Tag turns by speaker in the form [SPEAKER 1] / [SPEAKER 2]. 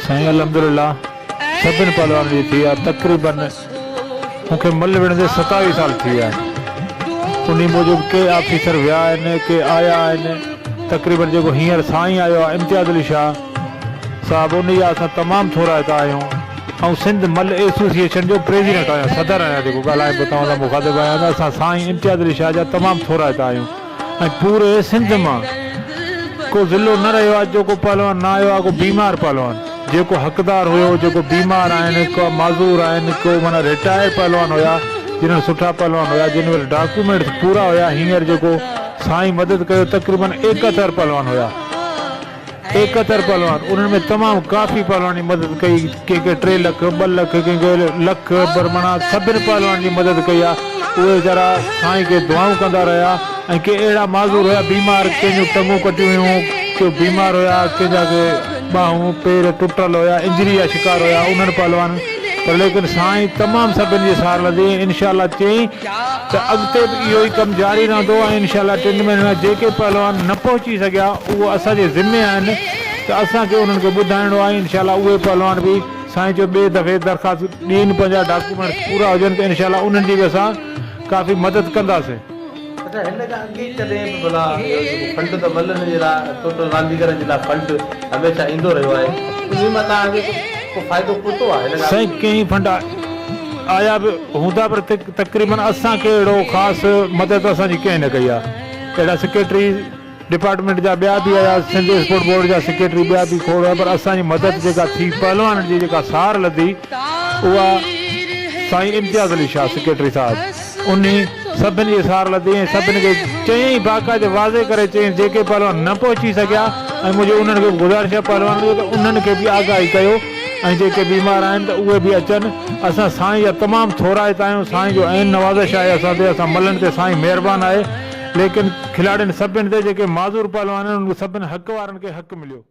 [SPEAKER 1] साईं अल्हम्दुलिल्लाह सभिनि पहलवान जी थी आहे तक़रीबन मूंखे मल विढ़ंदे 27 साल थी विया आहिनि। उन मूजिबि के ऑफिसर विया आहिनि के आया आहिनि। तक़रीबन जेको हींअर साईं आयो आहे इम्तियाज़ अली शाह साहिबु उन जा असां तमामु थोराइता आहियूं ऐं सिंध मल एसोसिएशन जो प्रेसिडेंट आहियां सदर आहियां जेको ॻाल्हाए पियो तव्हां सां मुखातिब आहियां त असां साईं इम्तियाज़ अली शाह जा तमामु थोराइता आहियूं ऐं पूरे सिंध मां को ज़िलो न रहियो आहे जेको पहलवान न आयो आहे को बीमार पहलवान जेको हक़दार हुयो जेको बीमार आहिनि को माज़ूर आहिनि को माना रिटायर पहलवान हुया जिन्हनि सुठा पहलवान हुया जिन वटि डॉक्यूमेंट्स पूरा हुया। हींअर जेको साईं मदद कयो तक़रीबन 71 पहलवान हुया 71 पहलवान उन्हनि में तमामु काफ़ी पहलवान जी मदद कई कंहिंखे 3 लख 2 लख कंहिंखे लख पर माना सभिनि पहलवान जी मदद कई आहे। उहे वीचारा साईं खे दुआऊं कंदा रहिया ऐं के अहिड़ा माज़ूर हुया बीमार कंहिंजूं टंगूं कटियूं हुयूं के बीमार हुया कंहिंजा के बाहूं पेर टुटल हुया इंजरी जा शिकार हुया उन्हनि पहलवान पर लेकिन साईं तमामु सभिनि जी सार लधी इंशाअल्लाह चयईं त अॻिते बि इहो ई कमु जारी रहंदो ऐं इंशाअल्लाह 3 महीननि में जेके पहलवान न पहुची सघिया उहो असांजे ज़िम्मे आहिनि त असांखे उन्हनि खे ॿुधाइणो आहे। इंशाअल्लाह उहे पहलवान बि साईं जो ॿिए दफ़े दरख़्वास्त ॾियनि पंहिंजा डॉक्यूमेंट पूरा हुजनि त इंशाअल्लाह उन्हनि जी बि असां काफ़ी मदद कंदासीं।
[SPEAKER 2] अच्छा हिन खां अॻे कॾहिं बि भला फंड त मलनि जे लाइ टोटल रांदीगरनि जे लाइ फंड हमेशह ईंदो रहियो आहे उन मां तव्हांखे को फ़ाइदो पहुतो आहे?
[SPEAKER 1] साईं कई फंड आया बि हूंदा पर तक़रीबन असांखे अहिड़ो ख़ासि मदद असांजी कंहिं न कई आहे। अहिड़ा सेक्रेटरी डिपार्टमेंट जा ॿिया बि आया सिंध स्पोर्ट बोर्ड जा सेक्रेटरी ॿिया बि खोड़ हुआ पर असांजी मदद जेका थी पहलवान जी जेका सार लधी उहा साईं इम्तियाज़ अली शाह सेक्रेटरी साहिबु उन सभिनि जी सार लधी ऐं सभिनि खे चयईं बाक़ाइदे वाज़े करे चयईं जेके पहलवान न पहुची सघिया ऐं मुंहिंजो उन्हनि खे गुज़ारिश आहे पहलवान खे त उन्हनि खे बि आगाही कयो ऐं जेके बीमार आहिनि त उहे बि अचनि। असां साईं जा तमामु थोराइता आहियूं साईं जो ऐं नवाज़िश आहे असां ते असां मलनि ते साईं महिरबानी आहे लेकिन खिलाड़ियुनि सभिनि ते जेके माज़ूर पहलवान आहिनि उन सभिनि हक़ वारनि खे हक़ मिलियो।